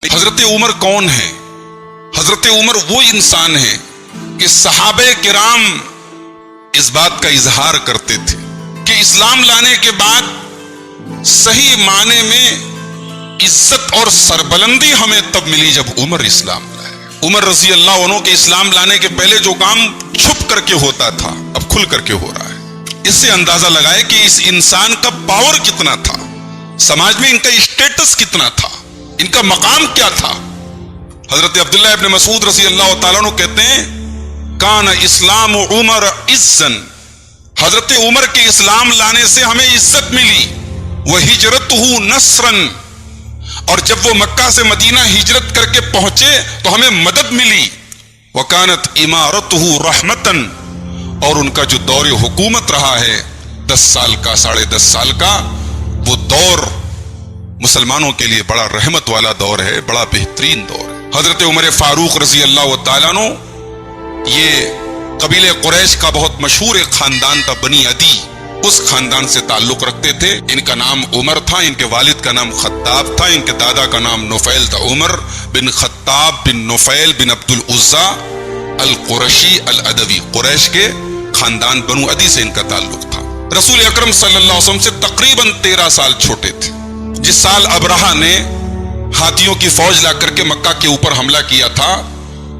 حضرت عمر کون ہے؟ حضرت عمر وہ انسان ہے کہ صحابہ کرام اس بات کا اظہار کرتے تھے کہ اسلام لانے کے بعد صحیح معنی میں عزت اور سربلندی ہمیں تب ملی جب عمر اسلام لائے۔ عمر رضی اللہ عنہ کے اسلام لانے کے پہلے جو کام چھپ کر کے ہوتا تھا اب کھل کر کے ہو رہا ہے۔ اس سے اندازہ لگائے کہ اس انسان کا پاور کتنا تھا، سماج میں ان کا اسٹیٹس کتنا تھا، ان کا مقام کیا تھا۔ حضرت عبداللہ ابن مسعود رضی اللہ تعالیٰ عنہ کہتے ہیں کان اسلام عمر عزن، حضرت عمر کے اسلام لانے سے ہمیں عزت ملی، وہجرتہ نصرن، اور جب وہ مکہ سے مدینہ ہجرت کر کے پہنچے تو ہمیں مدد ملی، وکانت امارتہ رحمتن، اور ان کا جو دور حکومت رہا ہے 10 سال کا 10.5 سال کا، وہ دور مسلمانوں کے لیے بڑا رحمت والا دور ہے، بڑا بہترین دور ہے۔ حضرت عمر فاروق رضی اللہ تعالیٰ عنہ یہ قبیلہ قریش کا بہت مشہور ایک خاندان تھا، بنی عدی، اس خاندان سے تعلق رکھتے تھے۔ ان کا نام عمر تھا، ان کے والد کا نام خطاب تھا، ان کے دادا کا نام نفیل تھا۔ عمر بن خطاب بن نفیل بن عبد العزا القرشی العدوی، قریش کے خاندان بنو عدی سے ان کا تعلق تھا۔ رسول اکرم صلی اللہ علیہ وسلم سے تقریباً 13 سال چھوٹے تھے۔ جس سال ابرہہ نے ہاتھیوں کی فوج لا کر کے مکہ کے اوپر حملہ کیا تھا،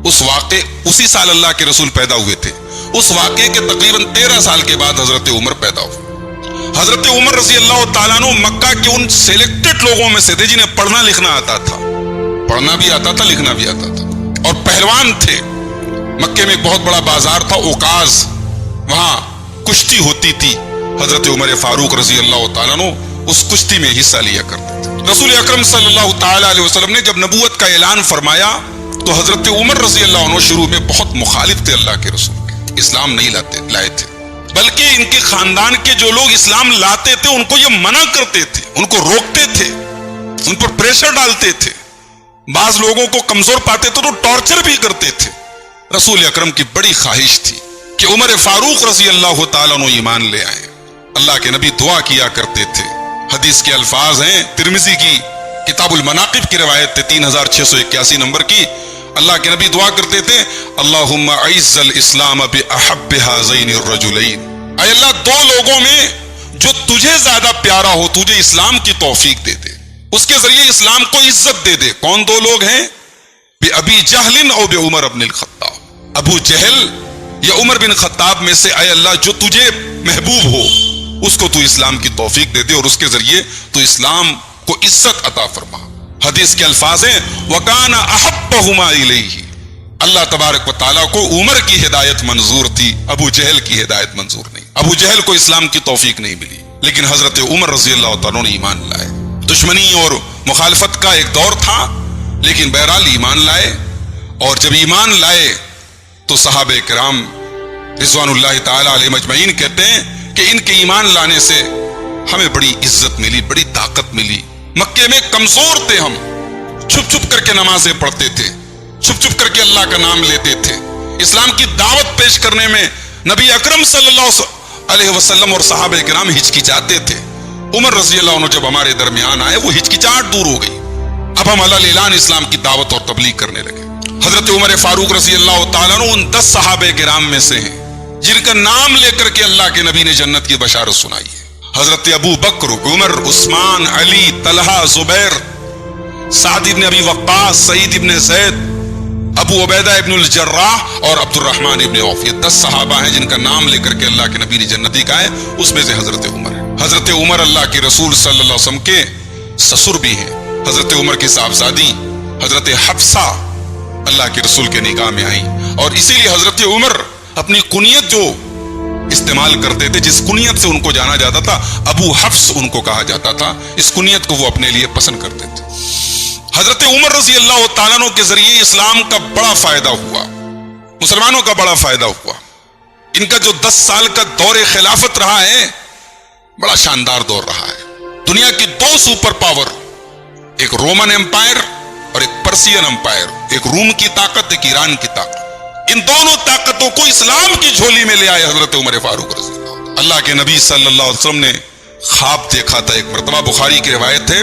اسی سال اللہ کے رسول پیدا ہوئے تھے۔ اس واقعے کے تقریباً 13 سال کے بعد حضرت عمر پیدا ہوئے۔ حضرت عمر رضی اللہ تعالیٰ عنہ مکہ کے ان سیلیکٹڈ لوگوں میں سے تھے جنہیں پڑھنا لکھنا آتا تھا، پڑھنا بھی آتا تھا، لکھنا بھی آتا تھا، اور پہلوان تھے۔ مکے میں ایک بہت بڑا بازار تھا اوقاز، وہاں کشتی ہوتی تھی۔ حضرت عمر فاروق رضی اللہ تعالیٰ عنہ اس کشتی میں حصہ لیا کرتے تھے۔ رسول اکرم صلی اللہ تعالیٰ علیہ وسلم نے جب نبوت کا اعلان فرمایا تو حضرت عمر رضی اللہ عنہ شروع میں بہت مخالف تھے اللہ کے رسول کے، اسلام نہیں لائے تھے، بلکہ ان کے خاندان کے جو لوگ اسلام لاتے تھے ان کو یہ منع کرتے تھے، ان کو روکتے تھے، ان پر پریشر ڈالتے تھے، بعض لوگوں کو کمزور پاتے تھے تو ٹارچر بھی کرتے تھے۔ رسول اکرم کی بڑی خواہش تھی کہ عمر فاروق رضی اللہ تعالیٰ عنہ ایمان لے آئیں۔ اللہ کے نبی دعا کیا کرتے تھے، حدیث کے الفاظ ہیں، ترمذی کی کتاب المناقب کی روایت ہے 3681 نمبر کی۔ اللہ کے نبی دعا کرتے تھے اللہم اعز الاسلام باحب ہذین الرجلین، اے اللہ 2 لوگوں میں جو تجھے زیادہ پیارا ہو تجھے اسلام کی توفیق دے دے، اس کے ذریعے اسلام کو عزت دے دے۔ کون 2 لوگ ہیں؟ بأبی جہل او بعمر بن الخطاب، ابو جہل یا عمر بن خطاب میں سے اے اللہ جو تجھے محبوب ہو اس کو تو اسلام کی توفیق دے دے اور اس کے ذریعے تو اسلام کو عزت عطا فرما۔ حدیث کے الفاظ ہیں وَكَانَ أَحَبَّهُمَا إِلَيْهِ، اللہ تبارک و تعالیٰ کو عمر کی ہدایت منظور تھی، ابو جہل کی ہدایت منظور نہیں۔ ابو جہل کو اسلام کی توفیق نہیں ملی، لیکن حضرت عمر رضی اللہ تعالیٰ نے ایمان لائے۔ دشمنی اور مخالفت کا ایک دور تھا، لیکن بہرحال ایمان لائے، اور جب ایمان لائے تو صحابہ کرام رضوان اللہ تعالیٰ علیہ مجمعین کہتے ہیں کہ ان کے ایمان لانے سے ہمیں بڑی عزت ملی، بڑی طاقت ملی۔ مکے میں کمزور تھے ہم، چھپ چھپ کر کے نمازیں پڑھتے تھے، چھپ چھپ کر کے اللہ کا نام لیتے تھے، اسلام کی دعوت پیش کرنے میں نبی اکرم صلی اللہ علیہ وسلم اور صحابہ کرام ہچکچاتے تھے۔ عمر رضی اللہ عنہ جب ہمارے درمیان آئے وہ ہچکچاہٹ دور ہو گئی، اب ہم علی اعلان اسلام کی دعوت اور تبلیغ کرنے لگے۔ حضرت عمر فاروق رضی اللہ تعالیٰ عنہ ان 10 صحابہ کرام میں سے ہیں جن کا نام لے کر کے اللہ کے نبی نے جنت کی بشارت سنائی ہے۔ حضرت ابو بکر، عمر، عثمان، علی، طلحہ، زبیر، سعد بن ابی وقاص، سعید بن زید، ابو عبیدہ ابن الجراح اور عبد الرحمن ابن عوف، یہ 10 صحابہ ہیں جن کا نام لے کر کے اللہ کے نبی نے جنتی کہا ہے، اس میں سے حضرت عمر ہے۔ حضرت عمر اللہ کے رسول صلی اللہ علیہ وسلم کے سسر بھی ہیں۔ حضرت عمر کی صاحبزادی حضرت حفصہ اللہ کے رسول کے نکاح میں آئیں، اور اسی لیے حضرت عمر اپنی کنیت جو استعمال کرتے تھے، جس کنیت سے ان کو جانا جاتا تھا ابو حفص ان کو کہا جاتا تھا، اس کنیت کو وہ اپنے لیے پسند کرتے تھے۔ حضرت عمر رضی اللہ تعالیٰ عنہ کے ذریعے اسلام کا بڑا فائدہ ہوا، مسلمانوں کا بڑا فائدہ ہوا۔ ان کا جو 10 سال کا دور خلافت رہا ہے بڑا شاندار دور رہا ہے۔ دنیا کی 2 سپر پاور، ایک رومن امپائر اور ایک پرسین امپائر، ایک روم کی طاقت، ایک ایران کی طاقت، ان دونوں طاقتوں کو اسلام کی جھولی میں لے آئے حضرت عمر فاروق رضی اللہ۔ اللہ کے نبی صلی اللہ علیہ وسلم نے خواب دیکھا تھا ایک مرتبہ، بخاری کی روایت ہے،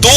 2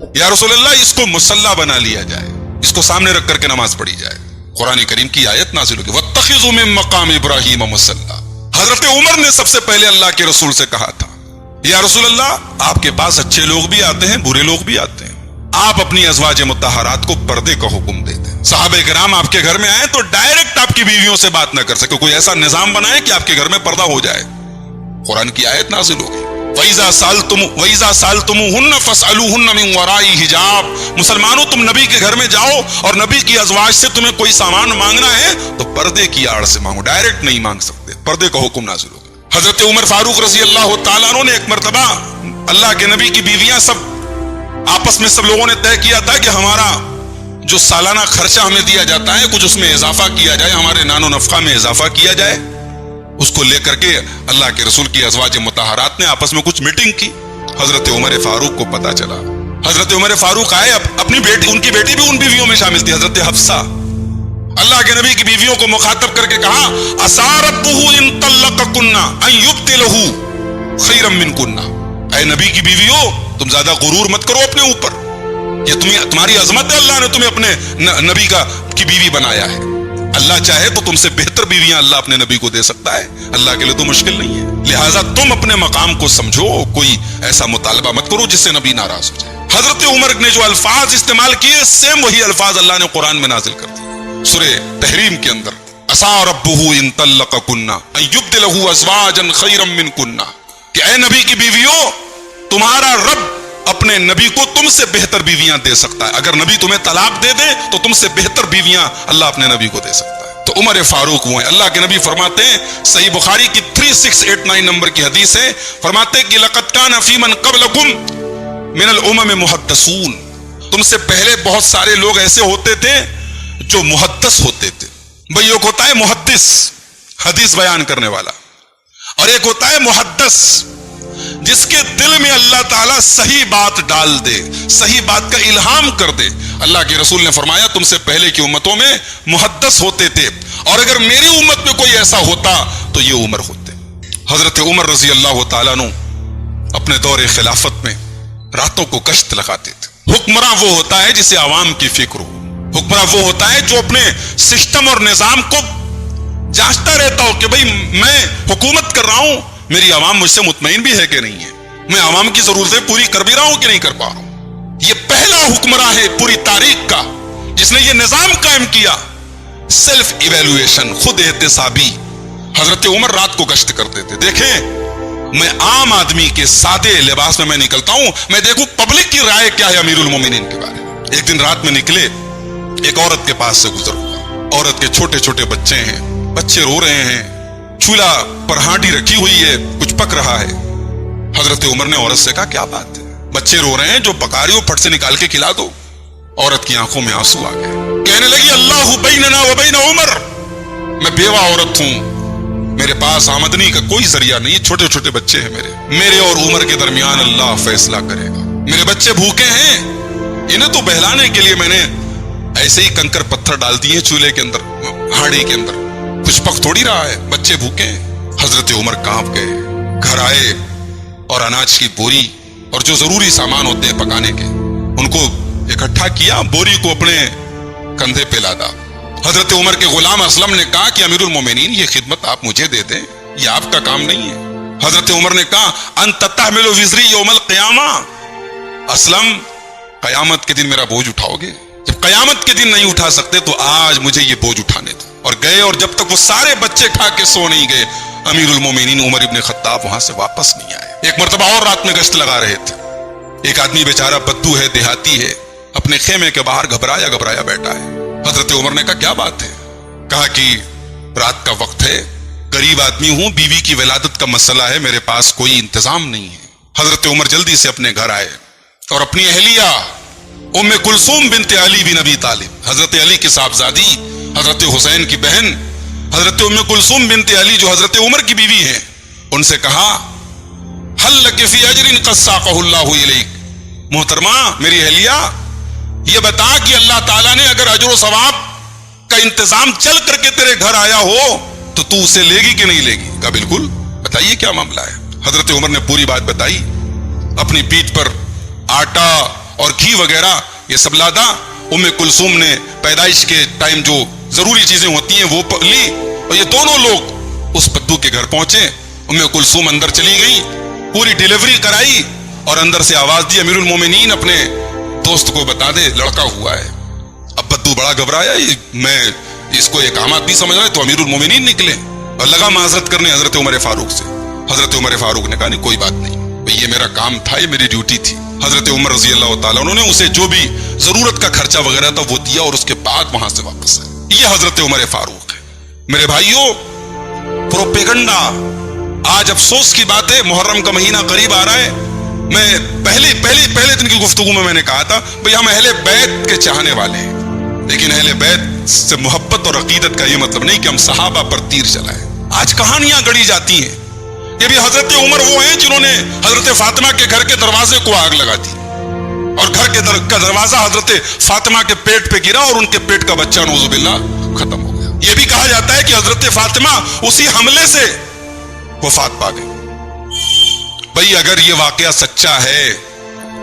یا رسول اللہ اس کو مصلی بنا لیا جائے, اس کو سامنے رکھ کر کے نماز پڑھی جائے. قرآن کریم کی آیت نازل ہوگی وَاتَّخِذُوا مِن مَقَامِ إِبْرَاهِيمَ مُصَلًّى. حضرت عمر نے سب سے پہلے اللہ کے رسول سے کہا تھا یا رسول اللہ آپ کے پاس اچھے لوگ بھی آتے ہیں, برے لوگ بھی آتے ہیں, آپ اپنی ازواج مطہرات کو پردے کا حکم دے دیں. صحابہ کرام آپ کے گھر میں آئے تو ڈائریکٹ آپ کی بیویوں سے بات نہ کر سکے, کوئی ایسا نظام بنائے کہ آپ کے گھر میں پردہ ہو جائے. قرآن کی آیت نازل ہوگی وَإِذَا سَأَلْتُمُوهُنَّ فَاسْأَلُوهُنَّ مِنْ وَرَاءِ حِجَابٍ. مسلمانوں تم نبی کے گھر میں جاؤ اور نبی کی ازواج سے تمہیں کوئی سامان مانگنا ہے تو پردے کی آڑ سے مانگو, ڈائریکٹ نہیں مانگ سکتے. پردے کا حکم نازل ہوگا. حضرت عمر فاروق رضی اللہ تعالیٰ عنہ نے ایک مرتبہ اللہ کے نبی کی بیویاں سب آپس میں سب لوگوں نے طے کیا تھا کہ ہمارا جو سالانہ خرچہ ہمیں دیا جاتا ہے کچھ اس میں اضافہ کیا جائے, ہمارے نان و نفقہ میں اضافہ کیا جائے. اس کو لے کر کے اللہ کے رسول کی ازواج مطہرات نے آپس میں کچھ میٹنگ کی. حضرت عمر فاروق کو پتا چلا. حضرت عمر فاروق آئے, اپنی بیٹی, ان کی بیٹی بھی ان بیویوں میں شامل تھی, حضرت حفصہ. اللہ کے نبی کی بیویوں کو مخاطب کر کے کہا اسارتہ ان طلقکن ان یبدلہ خیرا منکن. اے نبی کی بیویوں تم زیادہ غرور مت کرو اپنے اوپر, یہ تمہاری عظمت ہے, اللہ نے تمہیں اپنے نبی کی بیوی بنایا ہے. اللہ چاہے تو تم سے بہتر بیویاں اللہ اپنے نبی کو دے سکتا ہے, اللہ کے لیے تو مشکل نہیں ہے. لہٰذا تم اپنے مقام کو سمجھو, کوئی ایسا مطالبہ مت کرو جس سے نبی ناراض ہو جائے. حضرت عمر نے جو الفاظ استعمال کیے سیم وہی الفاظ اللہ نے قرآن میں نازل کر دیے سورہ تحریم کے اندر. عسى ربه ان طلقكن ان يبدله ازواجا خيرا منكن. کہ اے نبی کی بیویوں تمہارا رب اپنے نبی کو تم سے بہتر بیویاں دے سکتا ہے. اگر نبی تمہیں طلاق دے دے تو تم سے بہتر بیویاں اللہ اپنے نبی کو دے سکتا ہے. تو عمر فاروق وہ ہیں. اللہ کے نبی فرماتے ہیں, صحیح بخاری کی 3689 نمبر کی حدیث ہے, فرماتے کہ لقد كان في من قبلكم من الامم محدثون. تم سے پہلے بہت سارے لوگ ایسے ہوتے تھے جو محدث ہوتے تھے. بھئی ایک ہوتا ہے محدث, حدیث بیان کرنے والا, اور ایک ہوتا ہے محدث جس کے دل میں اللہ تعالیٰ صحیح بات ڈال دے, صحیح بات کا الہام کر دے. اللہ کے رسول نے فرمایا تم سے پہلے کی امتوں میں محدث ہوتے تھے, اور اگر میری امت میں کوئی ایسا ہوتا تو یہ عمر ہوتے. حضرت عمر رضی اللہ تعالیٰ عنہ اپنے دور خلافت میں راتوں کو گشت لگاتے تھے. حکمراں وہ ہوتا ہے جسے عوام کی فکر ہو. حکمراں وہ ہوتا ہے جو اپنے سسٹم اور نظام کو جانچتا رہتا ہو کہ بھئی میں حکومت کر رہا ہوں, میری عوام مجھ سے مطمئن بھی ہے کہ نہیں ہے, میں عوام کی ضرورتیں پوری کر بھی رہا ہوں کہ نہیں کر پا رہا ہوں. یہ پہلا حکمراں ہے پوری تاریخ کا جس نے یہ نظام قائم کیا, سیلف ایویلویشن, خود احتسابی. حضرت عمر رات کو گشت کرتے تھے. دیکھیں میں عام آدمی کے سادے لباس میں نکلتا ہوں, میں دیکھوں پبلک کی رائے کیا ہے امیر المومنین کے بارے میں. ایک دن رات میں نکلے, ایک عورت کے پاس سے گزر ہوا. عورت کے چھوٹے چھوٹے بچے ہیں, بچے رو رہے ہیں, چولہا پر ہانڈی رکھی ہوئی ہے, کچھ پک رہا ہے. حضرت عمر نے عورت سے کہا کیا بات ہے, بچے رو رہے ہیں, جو پکا رہی ہو پھٹ سے نکال کے کھلا دو. عورت کی آنکھوں میں آنسو آ گئے, کہنے لگی اللہ بیننا و بین عمر, میں بیوہ عورت ہوں, میرے پاس آمدنی کا کوئی ذریعہ نہیں, چھوٹے چھوٹے بچے ہیں میرے اور عمر کے درمیان اللہ فیصلہ کرے گا. میرے بچے بھوکے ہیں, انہیں تو بہلانے کے لیے میں نے ایسے ہی کنکر پتھر ڈال دیے چولہے کے اندر, ہانڈی کے اندر, کچھ پک تھوڑی رہا ہے, بچے بھوکے ہیں. حضرت عمر کانپ گئے, گھر آئے اور اناج کی بوری اور جو ضروری سامان ہوتے ہیں پکانے کے ان کو اکٹھا کیا, بوری کو اپنے کندھے پہ لادا. حضرت عمر کے غلام اسلم نے کہا کہ امیر المومنین یہ خدمت آپ مجھے دے دیں, یہ آپ کا کام نہیں ہے. حضرت عمر نے کہا انت تحمل وزری یوم القیامہ, اسلم قیامت کے دن میرا بوجھ اٹھاؤ گے, جب قیامت کے دن نہیں اٹھا سکتے تو آج مجھے یہ بوجھ اٹھانے دو. اور گئے, اور جب تک وہ سارے بچے کھا کے سو نہیں گئے امیر المومنین عمر ابن خطاب وہاں سے واپس نہیں آئے. ایک مرتبہ اور رات میں گشت لگا رہے تھے, ایک آدمی بیچارہ بدو ہے, دیہاتی ہے, اپنے خیمے کے باہر گھبرایا بیٹھا ہے. حضرت عمر نے کہا کیا بات ہے, کہا کہ رات کا وقت ہے, غریب آدمی ہوں, بیوی کی ولادت کا مسئلہ ہے, میرے پاس کوئی انتظام نہیں ہے. حضرت عمر جلدی سے اپنے گھر آئے اور اپنی اہلیہ ام کلثوم بنت علی بن ابی طالب, حضرت علی کی صاحبزادی, حضرت حسین کی بہن حضرت ام کلثوم بنت علی جو حضرت عمر کی بیوی ہیں, ان سے کہا حل لک فی اجر قد ساقہ اللہ الیک, محترمہ میری اہلیہ یہ بتا کہ اللہ تعالیٰ نے اگر اجر و ثواب کا انتظام چل کر کے تیرے گھر آیا ہو تو تو اسے لے گی کہ نہیں لے گی. کہا بالکل, بتائیے کیا معاملہ ہے. حضرت عمر نے پوری بات بتائی, اپنی پیٹھ پر آٹا اور گھی وغیرہ یہ سب لادا. ام کلثوم نے پیدائش کے ٹائم جو ضروری چیزیں ہوتی ہیں وہ لی, اور یہ دونوں لوگ اس بدو کے گھر پہنچے. ام کلثوم اندر چلی گئی, پوری ڈیلیوری کرائی, اور اندر سے آواز دی امیر المومنین اپنے دوست کو بتا دے لڑکا ہوا ہے. اب بدو بڑا گھبرایا, میں اس کو ایک عام آدمی سمجھ رہا ہے, تو امیر المومنین نکلے اور لگا معذرت کرنے حضرت عمر فاروق سے. حضرت عمر فاروق نے کہا نہیں کوئی بات نہیں, یہ میرا کام تھا, یہ میری ڈیوٹی تھی. حضرت عمر رضی اللہ تعالیٰ انہوں نے اسے جو بھی ضرورت کا خرچہ وغیرہ تھا وہ دیا, اور اس کے بعد وہاں سے واپس آئے. یہ حضرت عمر فاروق ہے. میرے بھائیوں, پروپیگنڈا, آج افسوس کی بات ہے, محرم کا مہینہ قریب آ رہا ہے. میں پہلے دن کی گفتگو میں نے کہا تھا بھئی ہم اہل بیت کے چاہنے والے ہیں, لیکن اہل بیت سے محبت اور عقیدت کا یہ مطلب نہیں کہ ہم صحابہ پر تیر چلائیں. آج کہانیاں گڑی جاتی ہیں. یہ بھی حضرت عمر وہ ہیں جنہوں نے حضرت فاطمہ کے گھر کے دروازے کو آگ لگا دی, اور گھر کے دروازہ حضرت فاطمہ کے پیٹ پہ گرا, اور ان کے پیٹ کا بچہ نعوذ باللہ ختم ہو گیا. یہ بھی کہا جاتا ہے کہ حضرت فاطمہ اسی حملے سے وفات پا گئی. بھئی اگر یہ واقعہ سچا ہے,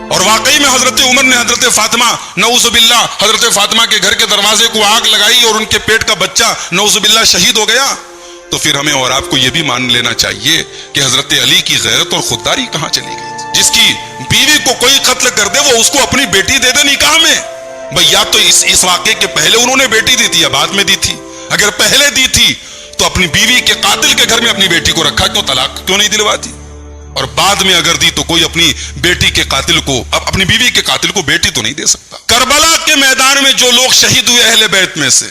اور واقعی میں حضرت عمر نے حضرت فاطمہ نعوذ باللہ حضرت فاطمہ کے گھر کے دروازے کو آگ لگائی, اور ان کے پیٹ کا بچہ نعوذ باللہ شہید ہو گیا, تو پھر ہمیں اور آپ کو یہ بھی مان لینا چاہیے کہ حضرت علی کی غیرت اور خودداری کہاں چلی گئی تھی. جس کی بیوی کو کوئی قتل کر دے وہ اس کو اپنی بیٹی دے دے نکاح میں. بھئی یا تو اس واقعے کے پہلے انہوں نے بیٹی دی تھی یا بعد میں دی تھی. اگر پہلے دی تھی تو اپنی بیوی کے قاتل کے گھر میں اپنی بیٹی کو رکھا, کیوں طلاق کیوں نہیں دلوا دی؟ اور بعد میں اگر دی تو کوئی اپنی بیٹی کے قاتل کو, اپنی بیوی کے قاتل کو بیٹی تو نہیں دے سکتا. کربلا کے میدان میں جو لوگ شہید ہوئے اہل بیت میں سے,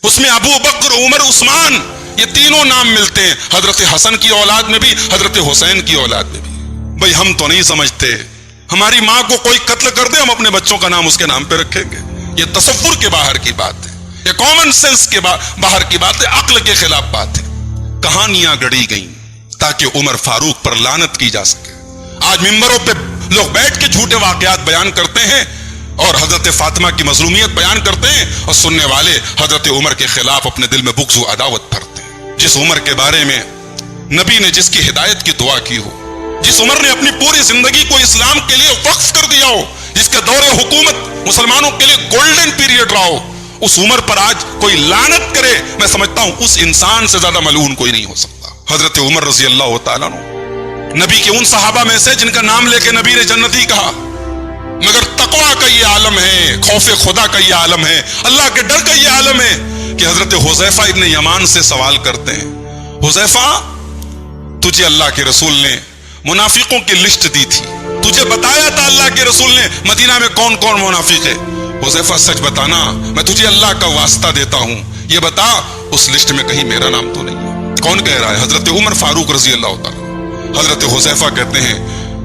اس میں ابو بکر, عمر, عثمان, یہ تینوں نام ملتے ہیں. حضرت حسن کی اولاد میں بھی, حضرت حسین کی اولاد میں بھی. بھئی ہم تو نہیں سمجھتے ہماری ماں کو کوئی قتل کر دے ہم اپنے بچوں کا نام اس کے نام پہ رکھیں گے. یہ تصور کے باہر کی بات ہے, یہ کامن سینس کے باہر کی بات ہے, عقل کے خلاف بات ہے. کہانیاں گڑی گئیں تاکہ عمر فاروق پر لعنت کی جا سکے. آج ممبروں پہ لوگ بیٹھ کے جھوٹے واقعات بیان کرتے ہیں اور حضرت فاطمہ کی مظلومیت بیان کرتے ہیں, اور سننے والے حضرت عمر کے خلاف اپنے دل میں بغض و عداوت بھرتے ہیں. جس عمر کے بارے میں نبی نے جس کی ہدایت کی دعا کی ہو, جس عمر نے اپنی پوری زندگی کو اسلام کے لیے وقف کر دیا ہو, جس کے دور حکومت مسلمانوں کے لیے گولڈن پیریڈ رہا ہو, اس عمر پر آج کوئی لعنت کرے, میں سمجھتا ہوں اس انسان سے زیادہ ملعون کوئی نہیں ہو سکتا. حضرت عمر رضی اللہ تعالیٰ عنہ نبی کے ان صحابہ میں سے جن کا نام لے کے نبی نے جنتی کہا, مگر تقویٰ کا یہ عالم ہے, خوف خدا کا یہ عالم ہے, اللہ کے ڈر کا یہ عالم ہے کہ حضرت حذیفہ ابن یمان سے سوال کرتے ہیں, حذیفہ تجھے اللہ کے رسول نے منافقوں کی لسٹ دی تھی, تجھے بتایا تھا اللہ کے رسول نے مدینہ میں کون کون منافق ہے, حذیفہ سچ بتانا, میں تجھے اللہ کا واسطہ دیتا ہوں, یہ بتا اس لسٹ میں کہیں میرا نام تو نہیں ہے. کون کہہ رہا ہے؟ حضرت عمر فاروق رضی اللہ تعالیٰ. حضرت حذیفہ کہتے ہیں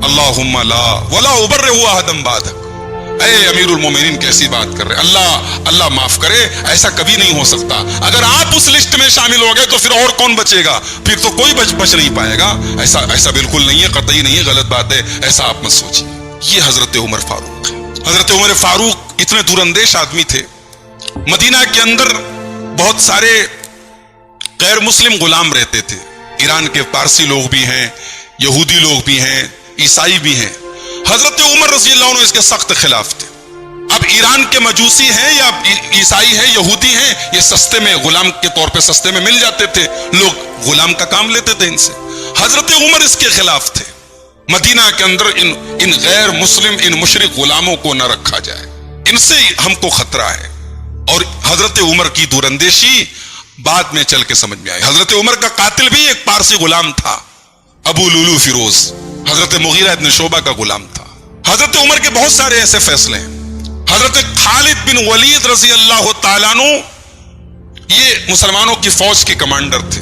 اللہم لا ولا ابرئ احدا بعدک, اے امیر المومنین کیسی بات کر رہے, اللہ معاف کرے, ایسا کبھی نہیں ہو سکتا. اگر آپ اس لسٹ میں شامل ہو گئے تو پھر اور کون بچے گا, پھر تو کوئی بچ نہیں پائے گا. ایسا بالکل نہیں ہے, قطعی نہیں ہے, غلط بات ہے, ایسا آپ مت سوچیے. یہ حضرت عمر فاروق ہے. حضرت عمر فاروق اتنے دور اندیش آدمی تھے. مدینہ کے اندر بہت سارے غیر مسلم غلام رہتے تھے. ایران کے پارسی لوگ بھی ہیں, یہودی لوگ بھی ہیں, عیسائی بھی ہیں. حضرت عمر رضی اللہ عنہ اس کے سخت خلاف تھے. اب ایران کے مجوسی ہیں یا عیسائی ہیں, یہودی ہیں, یہ سستے میں غلام کے طور پہ سستے میں مل جاتے تھے, لوگ غلام کا کام لیتے تھے ان سے. حضرت عمر اس کے خلاف تھے. مدینہ کے اندر ان غیر مسلم, ان مشرک غلاموں کو نہ رکھا جائے, ان سے ہم کو خطرہ ہے. اور حضرت عمر کی دور اندیشی بعد میں چل کے سمجھ میں آئی. حضرت عمر کا قاتل بھی ایک پارسی غلام تھا, ابو لولو فیروز, حضرت مغیرہ ابن شعبہ کا غلام تھا. حضرت عمر کے بہت سارے ایسے فیصلے ہیں. حضرت خالد بن ولید رضی اللہ تعالیٰ عنہ یہ مسلمانوں کی فوج کے کمانڈر تھے,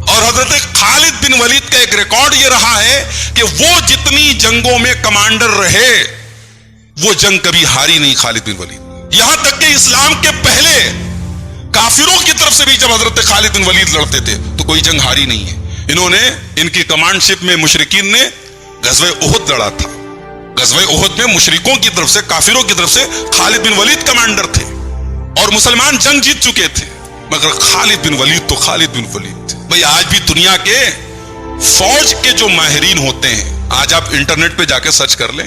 اور حضرت خالد بن ولید کا ایک ریکارڈ یہ رہا ہے کہ وہ جتنی جنگوں میں کمانڈر رہے وہ جنگ کبھی ہاری نہیں خالد بن ولید. یہاں تک کہ اسلام کے پہلے کافروں کی طرف سے بھی جب حضرت خالد بن ولید لڑتے تھے تو کوئی جنگ ہاری نہیں ہے. انہوں نے, ان کی کمانڈ شپ میں مشرکین نے غزوہ احد لڑا تھا. غزوہ احد میں مشرکوں کی طرف سے, کافروں کی طرف سے خالد بن ولید کمانڈر تھے, اور مسلمان جنگ جیت چکے تھے, مگر خالد بن ولید تو خالد بن ولید تھے. بھئی آج بھی دنیا کے فوج کے جو ماہرین ہوتے ہیں, آج آپ انٹرنیٹ پہ جا کے سرچ کر لیں,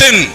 10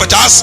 50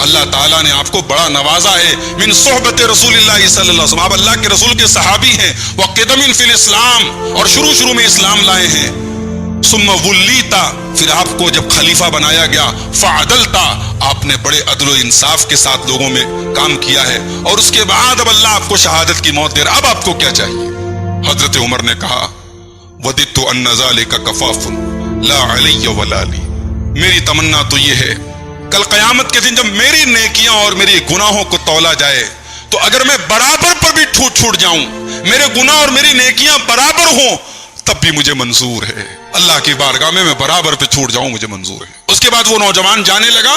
اللہ تعالیٰ نے آپ کو بڑا نوازا ہے. من صحبت رسول اللہ صلی اللہ علیہ وسلم, آپ اللہ کے رسول کے صحابی ہیں. وقدم فی الاسلام, اور شروع میں اسلام لائے ہیں. ثم ولیتا, پھر آپ کو جب خلیفہ بنایا گیا. فعدلتا, آپ نے بڑے عدل و انصاف کے ساتھ لوگوں میں کام کیا ہے. اور اس کے بعد اب اللہ آپ کو شہادت کی موت دے رہا. اب آپ کو کیا چاہیے؟ حضرت عمر نے کہا وددت ان ذلک کفاف لا علی ولا لی, میری تمنا تو یہ ہے کل قیامت کے دن جب میری نیکیاں اور میری گناہوں کو تولا جائے تو اگر میں برابر پر بھی چھوٹ جاؤں, میرے گناہ اور میری نیکیاں برابر ہوں, تب بھی مجھے منظور ہے. اللہ کی بارگاہ میں برابر پہ چھوٹ جاؤں, مجھے منظور ہے. اس کے بعد وہ نوجوان جانے لگا.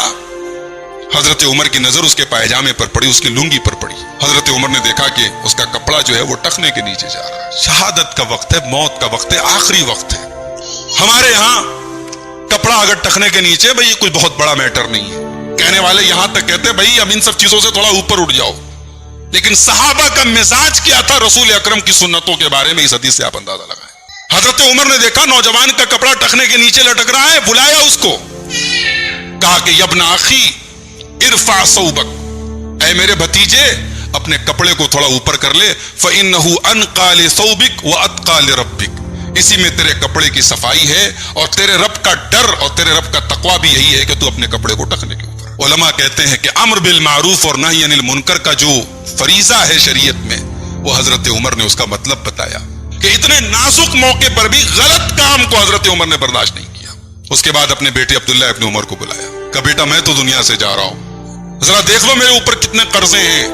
حضرت عمر کی نظر اس کے پائجامے پر پڑی, اس کی لنگی پر پڑی. حضرت عمر نے دیکھا کہ اس کا کپڑا جو ہے وہ ٹخنے کے نیچے جا رہا ہے. شہادت کا وقت ہے, موت کا وقت ہے, آخری وقت ہے. ہمارے ہاں کپڑا اگر ٹخنے کے نیچے, بھئی کوئی بہت بڑا میٹر نہیں ہے. کہنے والے یہاں تک کہتے بھئی اب ان سب چیزوں سے تھوڑا اوپر اٹھ جاؤ. لیکن صحابہ کا مزاج کیا تھا رسول اکرم کی سنتوں کے بارے میں, اس حدیث سے آپ اندازہ لگائیں. حضرت عمر نے دیکھا نوجوان کا کپڑا ٹخنے کے نیچے لٹک رہا ہے, بلایا اس کو, کہا کہ یبن اخی ارفع ثوبک, اے میرے بھتیجے اپنے کپڑے کو تھوڑا اوپر کر لے. فإنه انقى لثوبک واتقى لربک, اسی میں تیرے کپڑے کی صفائی ہے اور تیرے رب کا ڈر اور تیرے رب کا تقوی بھی یہی ہے کہ تو اپنے کپڑے کو ٹخنے کے اوپر. علماء کہتے ہیں کہ امر بالمعروف اور نہی عن المنکر کا جو فریضہ ہے شریعت میں, وہ حضرت عمر نے اس کا مطلب بتایا کہ اتنے نازک موقع پر بھی غلط کام کو حضرت عمر نے برداشت نہیں کیا. اس کے بعد اپنے بیٹے عبداللہ ابن عمر کو بلایا, کہا بیٹا میں تو دنیا سے جا رہا ہوں, ذرا دیکھ لو میرے اوپر کتنے قرضے ہیں.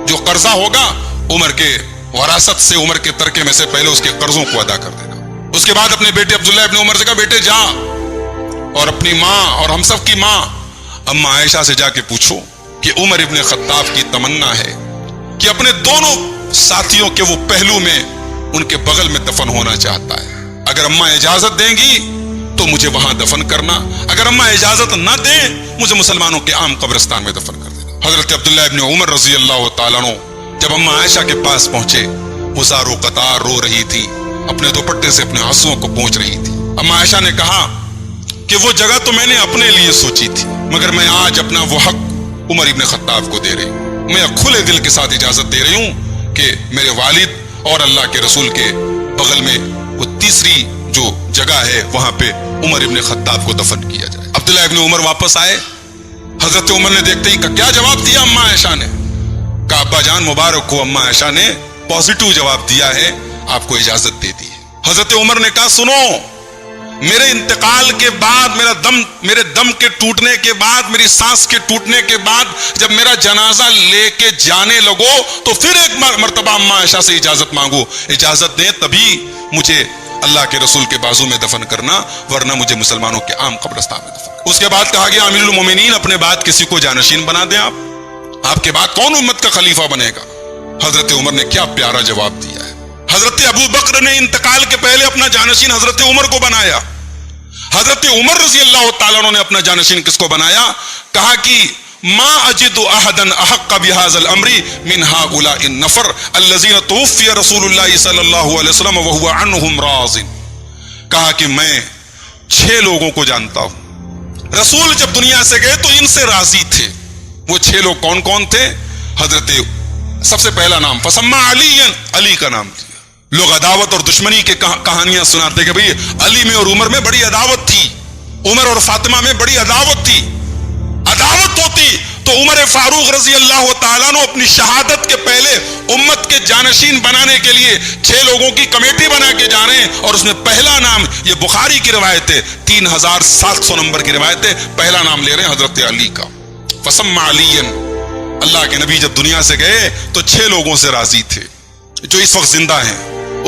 جو قرضہ ہوگا عمر کے وراثت سے, عمر کے ترکے میں سے پہلے اس کے قرضوں کو ادا کر دینا. اس کے بعد اپنے بیٹے عبداللہ ابن عمر سے کہا بیٹے جا اور اپنی ماں اور ہم سب کی ماں اما عائشہ سے جا کے پوچھو کہ عمر ابن خطاب کی تمنا ہے کہ اپنے دونوں ساتھیوں کے وہ پہلو میں ان کے بغل میں دفن ہونا چاہتا ہے. اگر اماں اجازت دیں گی تو مجھے وہاں دفن کرنا, اگر اماں اجازت نہ دیں مجھے مسلمانوں کے عام قبرستان میں دفن کر دینا. حضرت عبداللہ ابن عمر رضی اللہ تعالیٰ عنہ جب اماں عائشہ کے پاس پہنچے, وہ زارو قطار رو رہی تھی, اپنے دوپٹے سے اپنے آنسوؤں کو پونچھ رہی تھی. اماں عائشہ نے کہا کہ وہ جگہ تو میں نے اپنے لیے سوچی تھی, مگر میں آج اپنا وہ حق عمر ابن خطاب کو دے رہی ہوں. میں کھلے دل کے ساتھ اجازت دے رہی ہوں کہ میرے والد اور اللہ کے رسول کے بغل میں وہ تیسری جو جگہ ہے وہاں پہ عمر ابن خطاب کو دفن کیا جائے. عبداللہ ابن عمر واپس آئے. حضرت عمر نے دیکھتے ہی کیا جواب دیا اماں عائشہ نے؟ کہا ابا جان مبارک ہو, اماں عائشہ نے پازیٹو جواب دیا ہے, آپ کو اجازت دے دی ہے. حضرت عمر نے کہا سنو, میرے انتقال کے بعد, میرے دم کے ٹوٹنے کے بعد, میری سانس کے ٹوٹنے کے بعد جب میرا جنازہ لے کے جانے لگو تو پھر ایک مرتبہ اماں عائشہ سے اجازت مانگو, اجازت دیں تبھی مجھے اللہ کے رسول کے بازو میں دفن کرنا, ورنہ مجھے مسلمانوں کے عام قبرستان میں دفن کرنا. اس کے بعد کہا گیا امیر المومنین اپنے بعد کسی کو جانشین بنا دیں, آپ کے بعد کون امت کا خلیفہ بنے گا؟ حضرت عمر نے کیا پیارا جواب دیا ہے. حضرت ابو بکر نے انتقال کے پہلے اپنا جانشین حضرت عمر کو بنایا. حضرت عمر رضی اللہ تعالیٰ عنہ نے اپنا جانشین کس کو بنایا؟ کہا کہ ما اجد احدا احق بهذا الامر من هؤلاء النفر الذين توفي رسول الله صلی اللہ علیہ وسلم وهو عنهم راض. کہا کہ میں 6 لوگوں کو جانتا ہوں, رسول جب دنیا سے گئے تو ان سے راضی تھے. وہ 6 لوگ کون کون تھے؟ حضرت سب سے پہلا نام فسمى علی, علی کا نام دیا. لوگ عداوت اور دشمنی کے کہانیاں سناتے کہ بھئی علی میں اور عمر میں بڑی عداوت تھی, عمر اور فاطمہ میں بڑی عداوت تھی. عداوت ہوتی تو عمر فاروق رضی اللہ تعالیٰ نے اپنی شہادت کے پہلے امت کے جانشین بنانے کے لیے 6 لوگوں کی کمیٹی بنا کے جا رہے ہیں, اور اس میں پہلا نام, یہ بخاری کی روایت ہے, 3700 نمبر کی روایت ہے, پہلا نام لے رہے ہیں حضرت علی کا. فسمى علی, اللہ کے نبی جب دنیا سے گئے تو 6 لوگوں سے راضی تھے جو اس وقت زندہ ہیں.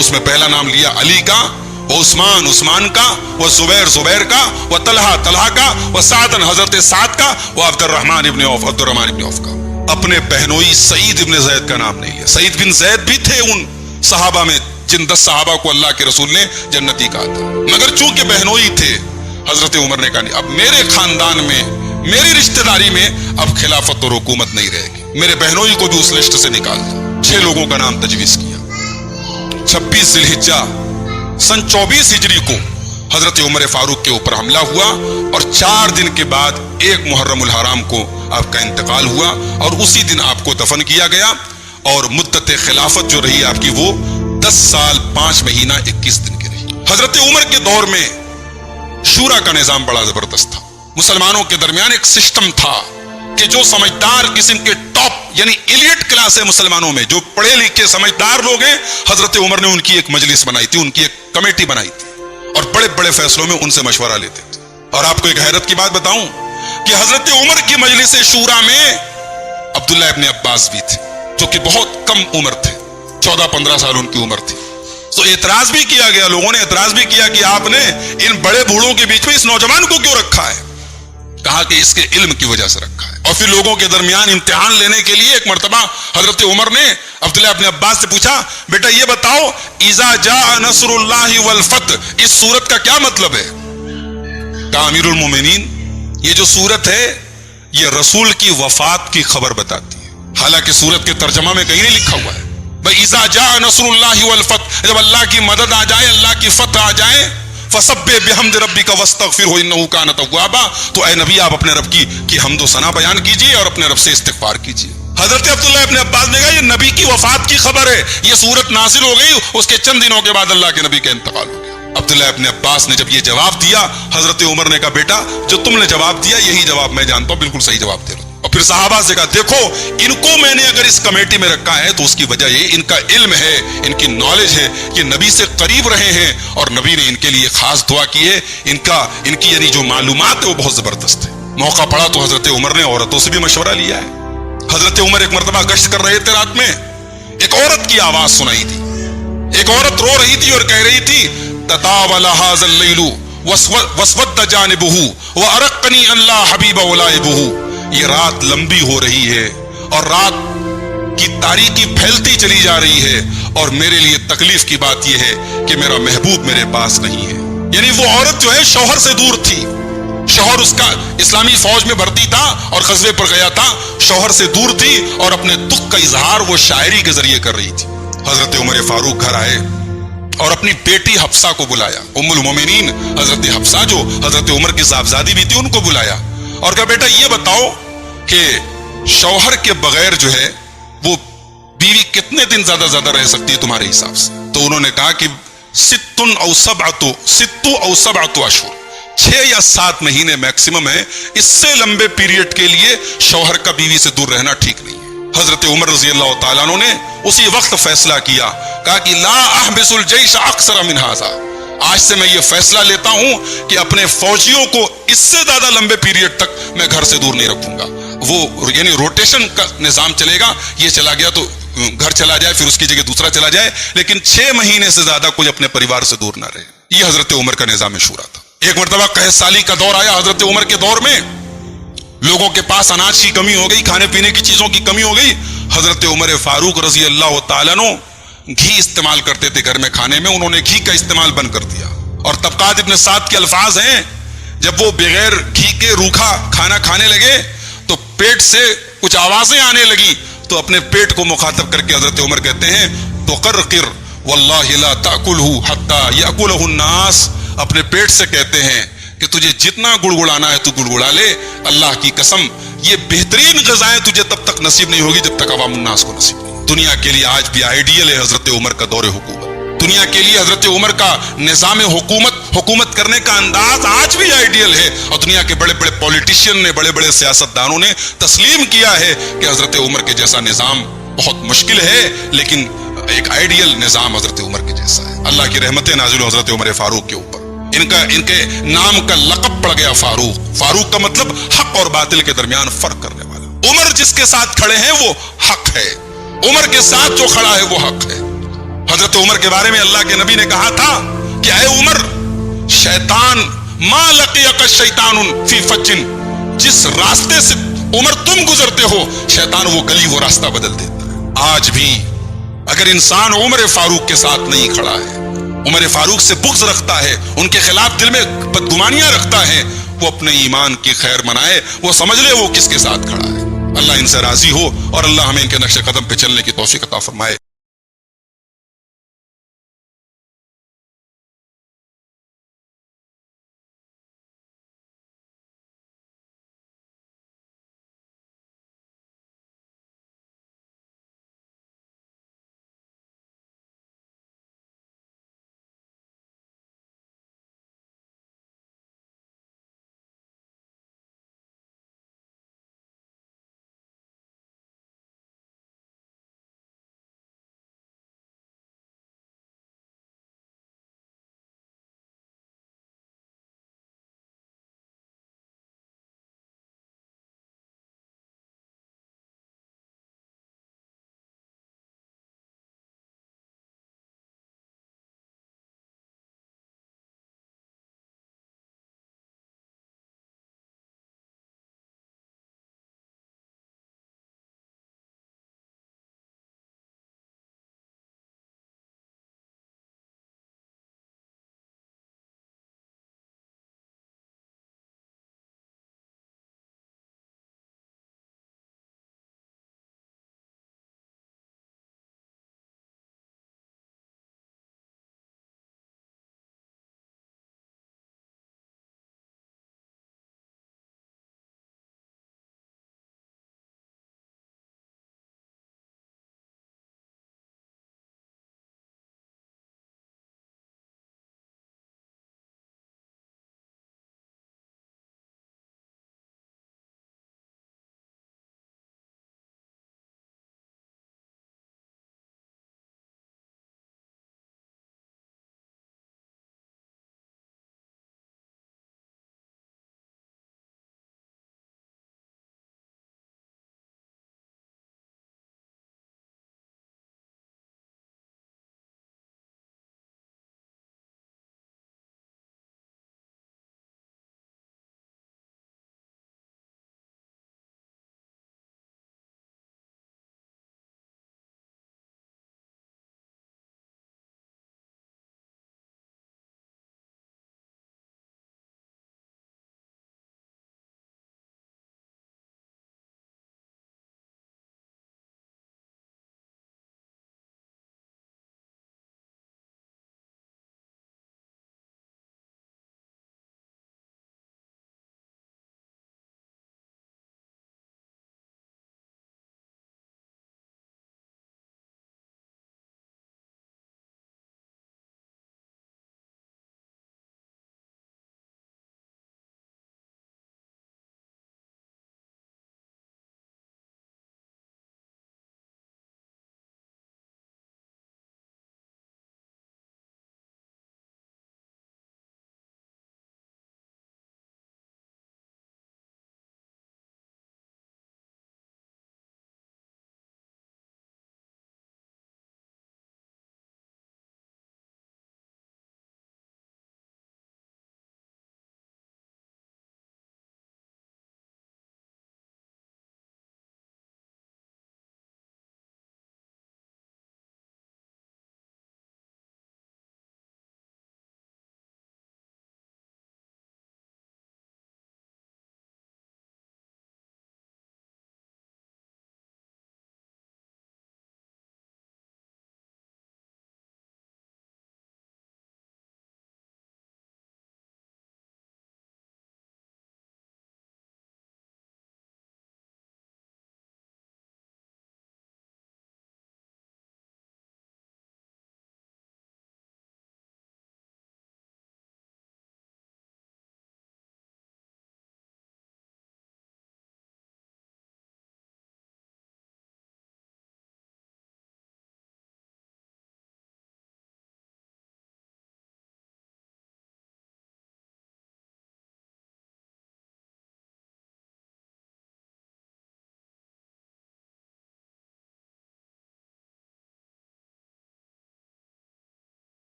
اس میں پہلا نام لیا علی کا, وہ عثمان کا, وہ زبیر کا, وہ طلحہ کا, وہ سعد حضرت سعد کا, وہ عبد الرحمن ابن عوف کا. اپنے بہنوئی سعید ابن زید کا نام نہیں لیا. سعید بن زید بھی تھے ان صحابہ میں جن 10 صحابہ کو اللہ کے رسول نے جنتی کہا تھا, مگر چونکہ بہنوئی تھے حضرت عمر نے کہا نہیں, اب میرے خاندان میں, میری رشتہ داری میں اب خلافت اور حکومت نہیں رہے گی, میرے بہنوئی کو بھی اس لسٹ سے نکال دو. 6 لوگوں کا نام تجویز کیا. 26 ذی الحجہ سن 24 ہجری کو حضرت عمر فاروق کے اوپر حملہ ہوا اور 4 دن کے بعد 1 محرم الحرام کو آپ کا انتقال ہوا اور اسی دن آپ کو دفن کیا گیا، اور مدت خلافت جو رہی آپ کی وہ 10 سال 5 مہینہ 21 دن کی رہی۔ حضرت عمر کے دور میں شورا کا نظام بڑا زبردست تھا، مسلمانوں کے درمیان ایک سسٹم تھا کہ جو سمجھدار قسم کے ٹاپ یعنی ایلیٹ کلاس ہے مسلمانوں میں، جو پڑھے لکھے سمجھدار لوگ ہیں، حضرت عمر نے ان کی ایک مجلس بنائی تھی، ان کی ایک کمیٹی بنائی تھی اور بڑے بڑے فیصلوں میں ان سے مشورہ لیتے تھے۔ اور آپ کو ایک حیرت کی بات بتاؤں کہ حضرت عمر کی مجلس شورا میں عبداللہ ابن عباس بھی تھے، جو کہ بہت کم عمر تھے، 14-15 سال ان کی عمر تھی۔ تو اعتراض بھی کیا گیا، لوگوں نے اعتراض بھی کیا کہ آپ نے ان بڑے بوڑھوں کے بیچ میں اس نوجوان کو کیوں رکھا ہے؟ کہا کہ اس کے علم کی وجہ سے رکھا ہے۔ اور پھر لوگوں کے درمیان امتحان لینے کے لیے ایک مرتبہ حضرت عمر نے عبداللہ ابن عباس سے پوچھا، بیٹا یہ بتاؤ اذا جاء نصر اللہ والفتح اس سورت کا کیا مطلب ہے؟ کہا امیر المومنین یہ جو سورت ہے یہ رسول کی وفات کی خبر بتاتی ہے، حالانکہ سورت کے ترجمہ میں کہیں نہیں لکھا ہوا ہے بھائی اذا جاء نصر اللہ والفتح، جب اللہ کی مدد آ جائے، اللہ کی فتح آ جائے، فسبح بحمد ربک واستغفرہ انہ کان توابا، تو اے نبی آپ اپنے رب کی حمد و ثنا بیان کیجئے اور اپنے رب سے استغفار کیجئے۔ حضرت عبداللہ ابن عباس نے کہا یہ نبی کی وفات کی خبر ہے، یہ سورت نازل ہو گئی، اس کے چند دنوں کے بعد اللہ کے نبی کا انتقال ہو گیا۔ عبداللہ ابن عباس نے جب یہ جواب دیا، حضرت عمر نے کہا بیٹا جو تم نے جواب دیا یہی جواب میں جانتا ہوں، بالکل صحیح جواب دے رہا ہوں۔ اور پھر صحابہ سے کہا دیکھو ان کو میں نے اگر اس کمیٹی میں رکھا ہے تو اس کی وجہ یہ ان کا علم ہے، ان کی نالج ہے، یہ نبی سے قریب رہے ہیں اور نبی نے ان کے لیے خاص دعا کی ہے، ان کی یعنی جو معلومات ہے وہ بہت زبردست ہے۔ موقع پڑا تو حضرت عمر نے عورتوں سے بھی مشورہ لیا ہے۔ حضرت عمر ایک مرتبہ گشت کر رہے تھے، رات میں ایک عورت کی آواز سنائی تھی، ایک عورت رو رہی تھی اور کہہ رہی تھی تطاول هذا الليل واسود جانبه وارقني الله حبيب ولائبه، یہ رات لمبی ہو رہی ہے اور رات کی تاریکی پھیلتی چلی جا رہی ہے اور میرے لیے تکلیف کی بات یہ ہے کہ میرا محبوب میرے پاس نہیں ہے۔ یعنی وہ عورت جو ہے شوہر سے دور تھی، شوہر اس کا اسلامی فوج میں بھرتی تھا اور غزوے پر گیا تھا، شوہر سے دور تھی اور اپنے دکھ کا اظہار وہ شاعری کے ذریعے کر رہی تھی۔ حضرت عمر فاروق گھر آئے اور اپنی بیٹی حفصہ کو بلایا، ام المومنین حضرت حفصہ جو حضرت عمر کی صاحبزادی بھی تھی ان کو بلایا اور کہا بیٹا یہ بتاؤ کہ شوہر کے بغیر جو ہے وہ بیوی کتنے دن زیادہ رہ سکتی ہے تمہارے حساب سے؟ تو انہوں نے کہا کہ 6 او 7 اشہر، 6 یا 7 مہینے میکسیمم ہے، اس سے لمبے پیریڈ کے لیے شوہر کا بیوی سے دور رہنا ٹھیک نہیں ہے۔ حضرت عمر رضی اللہ تعالیٰ عنہ نے اسی وقت فیصلہ کیا، کہا کہ لا احبس الجیش اکثر من ھذا، آج سے میں یہ فیصلہ لیتا ہوں کہ اپنے فوجیوں کو اس سے زیادہ لمبے پیریڈ تک میں گھر سے دور نہیں رکھوں گا۔ وہ یعنی روٹیشن کا نظام چلے گا، یہ چلا گیا تو گھر چلا جائے پھر اس کی جگہ دوسرا چلا جائے، لیکن 6 مہینے سے زیادہ کوئی اپنے پریوار سے دور نہ رہے۔ یہ حضرت عمر کا نظام شورا تھا۔ ایک مرتبہ قحط سالی کا دور آیا حضرت عمر کے دور میں، لوگوں کے پاس اناج کی کمی ہو گئی، کھانے پینے کی چیزوں کی کمی ہو گئی۔ حضرت عمر فاروق رضی اللہ تعالیٰ عنہ گھی استعمال کرتے تھے گھر میں کھانے میں، انہوں نے گھی کا استعمال بند کر دیا۔ اور طبقات ابن سعد کے الفاظ ہیں جب وہ بغیر گھی کے روکھا کھانا کھانے لگے تو پیٹ سے کچھ آوازیں آنے لگی، تو اپنے پیٹ کو مخاطب کر کے حضرت عمر کہتے ہیں تقرقر واللہ لا تأکلہ حتی یأکلہ الناس، اپنے پیٹ سے کہتے ہیں کہ تجھے جتنا گڑگڑانا ہے تو گڑگڑا لے، اللہ کی قسم یہ بہترین غذائیں تجھے تب تک نصیب نہیں ہوگی جب تک عوام الناس کو نصیب نہیں۔ دنیا کے لیے آج بھی آئیڈیل ہے حضرت عمر کا دور حکومت، دنیا کے لیے حضرت عمر کا نظام حکومت کرنے کا انداز آج بھی آئیڈیل ہے، اور دنیا کے بڑے بڑے پولیٹیشین نے، بڑے بڑے سیاستدانوں نے تسلیم کیا ہے کہ حضرت عمر کے جیسا نظام بہت مشکل ہے، لیکن ایک آئیڈیل نظام حضرت عمر کے جیسا ہے۔ اللہ کی رحمتیں نازل ہو حضرت عمر فاروق کے اوپر، ان کے نام کا لقب پڑ گیا فاروق۔ فاروق کا مطلب حق اور باطل کے درمیان فرق کرنے والا۔ عمر جس کے ساتھ کھڑے ہیں وہ حق ہے، عمر کے ساتھ جو کھڑا ہے وہ حق ہے۔ حضرت عمر کے بارے میں اللہ کے نبی نے کہا تھا کہ اے عمر، شیطان ما لقیک الشیطان فی فج، جس راستے سے عمر تم گزرتے ہو شیطان وہ گلی وہ راستہ بدل دیتا ہے۔ آج بھی اگر انسان عمر فاروق کے ساتھ نہیں کھڑا ہے، عمر فاروق سے بغض رکھتا ہے، ان کے خلاف دل میں بدگمانیاں رکھتا ہے، وہ اپنے ایمان کی خیر منائے، وہ سمجھ لے وہ کس کے ساتھ کھڑا ہے۔ اللہ ان سے راضی ہو اور اللہ ہمیں ان کے نقش قدم پہ چلنے کی توفیق عطا فرمائے۔